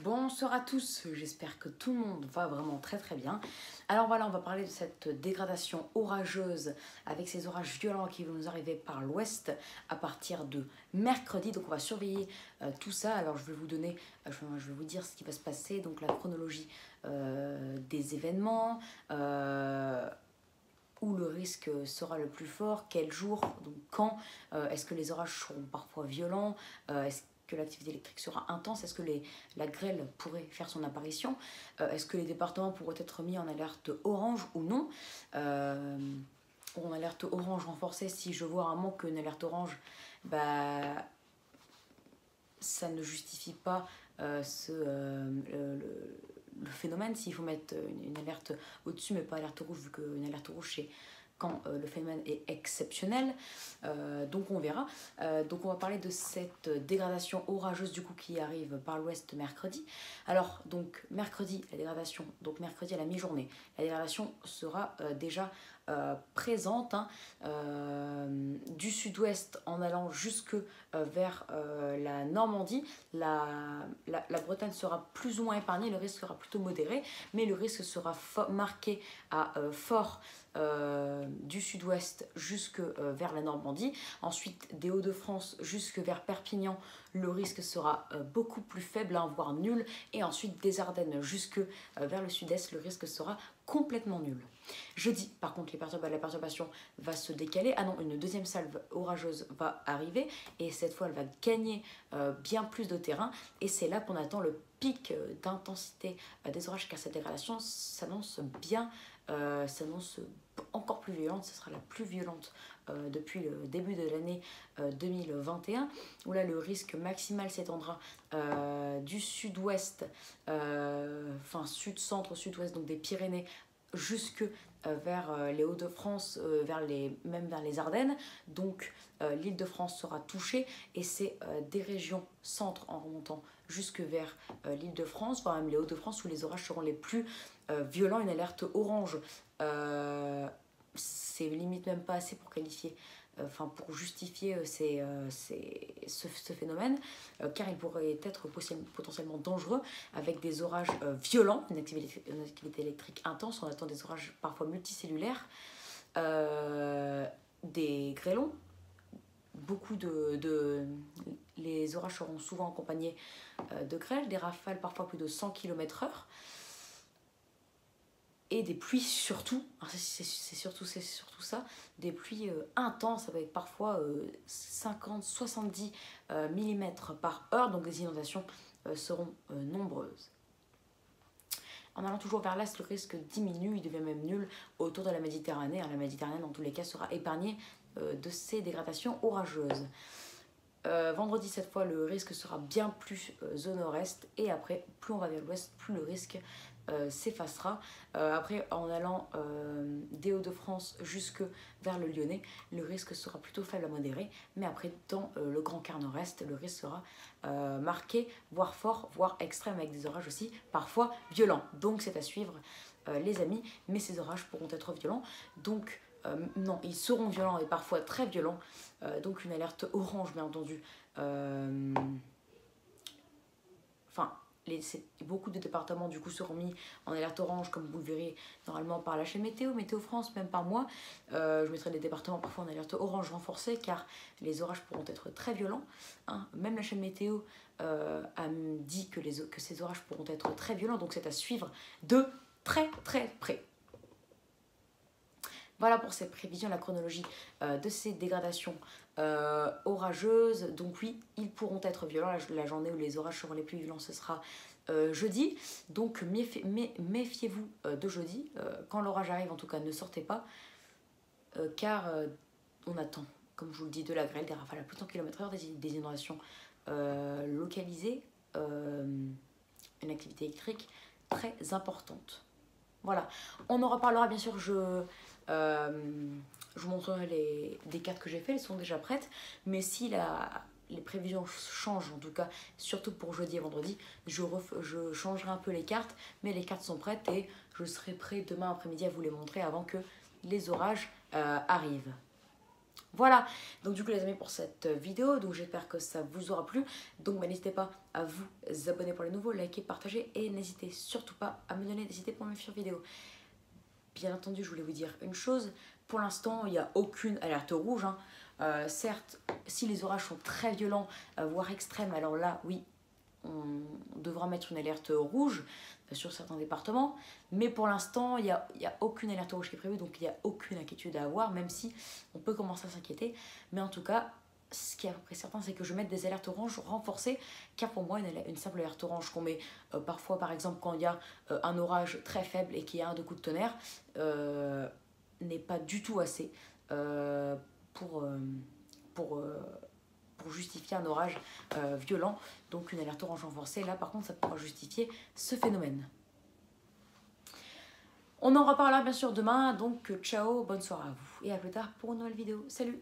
Bonsoir à tous, j'espère que tout le monde va vraiment très bien. Alors voilà, on va parler de cette dégradation orageuse avec ces orages violents qui vont nous arriver par l'ouest à partir de mercredi. Donc on va surveiller tout ça. Alors je vais vous donner, je vais vous dire ce qui va se passer, donc la chronologie des événements, où le risque sera le plus fort, quel jour, donc quand, est-ce que les orages seront parfois violents, est-ce que l'activité électrique sera intense, est-ce que la grêle pourrait faire son apparition, est-ce que les départements pourraient être mis en alerte orange ou non, ou en alerte orange renforcée. Si je vois un manque qu'une alerte orange, bah, ça ne justifie pas le phénomène. S'il faut mettre une alerte au-dessus mais pas alerte rouge, vu qu'une alerte rouge c'est quand le phénomène est exceptionnel, donc on verra. Donc on va parler de cette dégradation orageuse du coup qui arrive par l'ouest mercredi. Alors donc mercredi la dégradation, donc mercredi à la mi-journée, la dégradation sera déjà présente, hein, du sud-ouest en allant jusque vers la Normandie. La Bretagne sera plus ou moins épargnée, le risque sera plutôt modéré, mais le risque sera marqué à fort du sud-ouest jusque vers la Normandie. Ensuite, des Hauts-de-France jusque vers Perpignan, le risque sera beaucoup plus faible, hein, voire nul. Et ensuite, des Ardennes jusque vers le sud-est, le risque sera complètement nul. Jeudi, par contre, la perturbation va se décaler. Ah non, une deuxième salve orageuse va arriver et cette fois, elle va gagner bien plus de terrain. Et c'est là qu'on attend le pic d'intensité des orages, car cette dégradation s'annonce encore plus violente. Ce sera la plus violente depuis le début de l'année 2021, où là le risque maximal s'étendra du sud-ouest, enfin sud-centre, sud-ouest, donc des Pyrénées jusque vers les Hauts-de-France, même vers les Ardennes. Donc l'Île-de-France sera touchée et c'est des régions centre en remontant jusque vers l'Île-de-France, voire même les Hauts-de-France où les orages seront les plus violents. Une alerte orange, c'est limite même pas assez pour qualifier, pour justifier ce phénomène, car il pourrait être potentiellement dangereux avec des orages violents, une activité électrique intense. On attend des orages parfois multicellulaires, des grêlons. Les orages seront souvent accompagnés de grêles, des rafales parfois plus de 100 km/h, et des pluies surtout, c'est surtout ça, des pluies intenses avec parfois 50-70 mm par heure, donc les inondations seront nombreuses. En allant toujours vers l'est, le risque diminue, il devient même nul autour de la Méditerranée. La Méditerranée, dans tous les cas, sera épargnée de ces dégradations orageuses. Vendredi, cette fois, le risque sera bien plus zone nord-est, et après, plus on va vers l'ouest, plus le risque s'effacera. Après, en allant des Hauts-de-France jusque vers le Lyonnais, le risque sera plutôt faible à modéré, mais après, dans le grand quart nord-est, le risque sera marqué, voire fort, voire extrême, avec des orages aussi parfois violents. Donc c'est à suivre, les amis, mais ces orages pourront être violents, donc non, ils seront violents et parfois très violents, donc une alerte orange bien entendu. Beaucoup de départements du coup seront mis en alerte orange, comme vous le verrez normalement par la chaîne Météo France, même par moi. Je mettrai des départements parfois en alerte orange renforcée, car les orages pourront être très violents, hein. Même la chaîne météo a dit que ces orages pourront être très violents, donc c'est à suivre de très près. Voilà pour cette prévision, la chronologie de ces dégradations orageuses. Donc oui, ils pourront être violents. La journée où les orages seront les plus violents, ce sera jeudi. Donc méfiez-vous de jeudi. Quand l'orage arrive, en tout cas, ne sortez pas, car on attend, comme je vous le dis, de la grêle, des rafales à plus de 100 km/h, des inondations localisées, une activité électrique très importante. Voilà, on en reparlera bien sûr. Je vous montrerai des cartes que j'ai faites, elles sont déjà prêtes, mais si les prévisions changent, en tout cas surtout pour jeudi et vendredi, je changerai un peu les cartes, mais les cartes sont prêtes et je serai prêt demain après-midi à vous les montrer avant que les orages arrivent. Voilà, donc du coup les amis pour cette vidéo, donc j'espère que ça vous aura plu. Donc n'hésitez pas à vous abonner pour les nouveaux, liker, partager et n'hésitez surtout pas à me donner des idées pour mes futures vidéos. Bien entendu, je voulais vous dire une chose, pour l'instant il n'y a aucune alerte rouge. Certes, si les orages sont très violents, voire extrêmes, alors là oui, on devra mettre une alerte rouge sur certains départements, mais pour l'instant il n'y a aucune alerte rouge qui est prévue, donc il n'y a aucune inquiétude à avoir, même si on peut commencer à s'inquiéter. Mais en tout cas, ce qui est à peu près certain, c'est que je mette des alertes oranges renforcées, car pour moi une simple alerte orange qu'on met parfois, par exemple quand il y a un orage très faible et qu'il y a un de coups de tonnerre, n'est pas du tout assez pour, pour, pour justifier un orage violent. Donc une alerte orange renforcée, là par contre ça pourra justifier ce phénomène. On en reparlera bien sûr demain, donc ciao, bonne soirée à vous et à plus tard pour une nouvelle vidéo. Salut!